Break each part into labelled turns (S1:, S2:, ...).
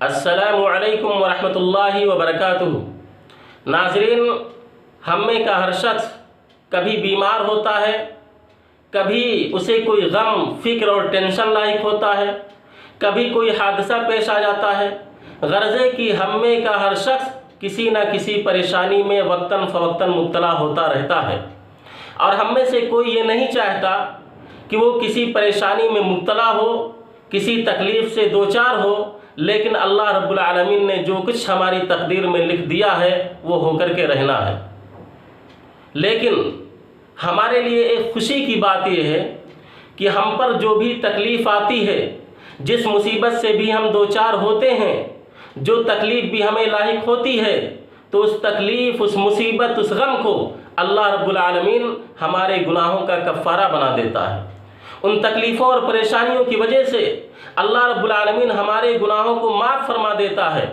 S1: السلام علیکم ورحمۃ اللہ وبرکاتہ۔ ناظرین، ہم میں کا ہر شخص کبھی بیمار ہوتا ہے، کبھی اسے کوئی غم، فکر اور ٹینشن لاحق ہوتا ہے، کبھی کوئی حادثہ پیش آ جاتا ہے۔ غرض ہے کہ ہم میں کا ہر شخص کسی نہ کسی پریشانی میں وقتاً فوقتاً مبتلا ہوتا رہتا ہے، اور ہم میں سے کوئی یہ نہیں چاہتا کہ وہ کسی پریشانی میں مبتلا ہو، کسی تکلیف سے دوچار ہو، لیکن اللہ رب العالمین نے جو کچھ ہماری تقدیر میں لکھ دیا ہے وہ ہو کر کے رہنا ہے۔ لیکن ہمارے لیے ایک خوشی کی بات یہ ہے کہ ہم پر جو بھی تکلیف آتی ہے، جس مصیبت سے بھی ہم دوچار ہوتے ہیں، جو تکلیف بھی ہمیں لاحق ہوتی ہے، تو اس تکلیف، اس مصیبت، اس غم کو اللہ رب العالمین ہمارے گناہوں کا کفارہ بنا دیتا ہے۔ ان تکلیفوں اور پریشانیوں کی وجہ سے اللہ رب العالمین ہمارے گناہوں کو معاف فرما دیتا ہے،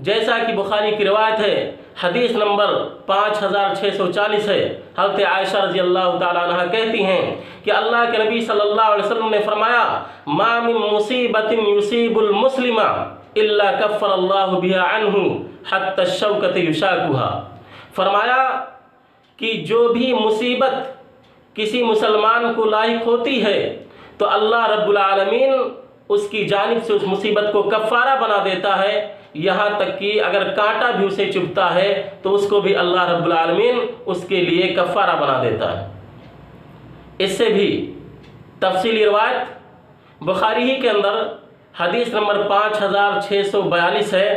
S1: جیسا کہ بخاری کی روایت ہے، حدیث نمبر 5640 ہے۔ حضرت عائشہ رضی اللہ تعالیٰ عنہ کہتی ہیں کہ اللہ کے نبی صلی اللہ علیہ وسلم نے فرمایا، ما من مصیبت یصیب المسلم الا کفر اللہ بها عنہ حتی الشوکۃ یشاکها۔ فرمایا کہ جو بھی مصیبت کسی مسلمان کو لاحق ہوتی ہے تو اللہ رب العالمین اس کی جانب سے اس مصیبت کو کفارہ بنا دیتا ہے، یہاں تک کہ اگر کانٹا بھی اسے چبھتا ہے تو اس کو بھی اللہ رب العالمین اس کے لیے کفارہ بنا دیتا ہے۔ اس سے بھی تفصیلی روایت بخاری ہی کے اندر حدیث نمبر 5642 ہے،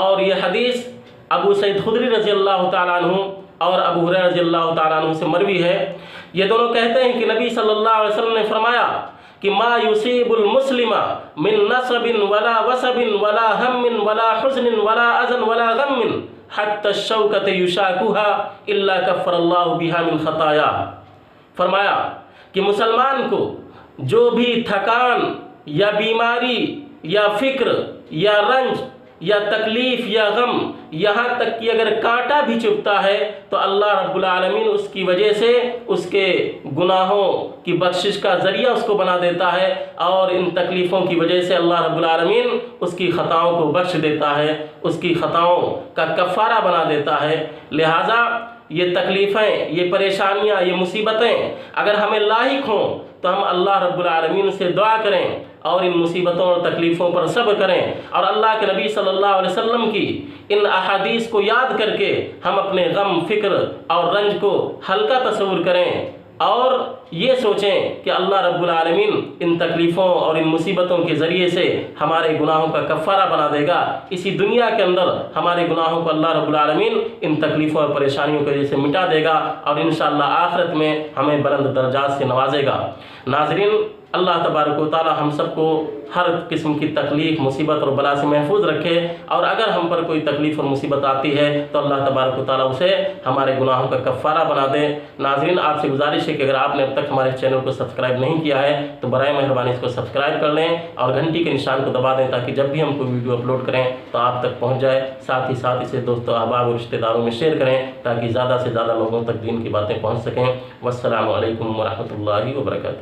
S1: اور یہ حدیث ابو سعید خدری رضی اللہ تعالیٰ عنہ اور ابو ہریرہ رضی اللہ تعالیٰ عنہ سے مروی ہے۔ یہ دونوں کہتے ہیں کہ نبی صلی اللہ علیہ وسلم نے فرمایا کہ ما یصیب المسلم من نصب ولا وصب ولا ہم ولا حزن ولا اذى ولا غم حتى الشوکۃ یشاکها الا کفر اللہ بها من خطایا۔ فرمایا کہ مسلمان کو جو بھی تھکان یا بیماری یا فکر یا رنج یا تکلیف یا غم، یہاں تک کہ اگر کانٹا بھی چبھتا ہے تو اللہ رب العالمین اس کی وجہ سے اس کے گناہوں کی بخشش کا ذریعہ اس کو بنا دیتا ہے، اور ان تکلیفوں کی وجہ سے اللہ رب العالمین اس کی خطاؤں کو بخش دیتا ہے، اس کی خطاؤں کا کفارہ بنا دیتا ہے۔ لہٰذا یہ تکلیفیں، یہ پریشانیاں، یہ مصیبتیں اگر ہمیں لاحق ہوں تو ہم اللہ رب العالمین سے دعا کریں اور ان مصیبتوں اور تکلیفوں پر صبر کریں، اور اللہ کے نبی صلی اللہ علیہ وسلم کی ان احادیث کو یاد کر کے ہم اپنے غم، فکر اور رنج کو ہلکا تصور کریں، اور یہ سوچیں کہ اللہ رب العالمین ان تکلیفوں اور ان مصیبتوں کے ذریعے سے ہمارے گناہوں کا کفارہ بنا دے گا۔ اسی دنیا کے اندر ہمارے گناہوں کو اللہ رب العالمین ان تکلیفوں اور پریشانیوں کی وجہ سے مٹا دے گا، اور انشاءاللہ آخرت میں ہمیں بلند درجات سے نوازے گا۔ ناظرین، اللہ تبارک و تعالی ہم سب کو ہر قسم کی تکلیف، مصیبت اور بلا سے محفوظ رکھے، اور اگر ہم پر کوئی تکلیف اور مصیبت آتی ہے تو اللہ تبارک و تعالی اسے ہمارے گناہوں کا کفارہ بنا دے۔ ناظرین، آپ سے گزارش ہے کہ اگر آپ نے اب تک ہمارے چینل کو سبسکرائب نہیں کیا ہے تو برائے مہربانی اس کو سبسکرائب کر لیں اور گھنٹی کے نشان کو دبا دیں، تاکہ جب بھی ہم کوئی ویڈیو اپلوڈ کریں تو آپ تک پہنچ جائے۔ ساتھ ہی ساتھ اسے دوستوں، احباب اور رشتہ داروں میں شیئر کریں تاکہ زیادہ سے زیادہ لوگوں تک دین کی باتیں پہنچ سکیں۔ والسلام علیکم ورحمۃ اللہ وبرکاتہ۔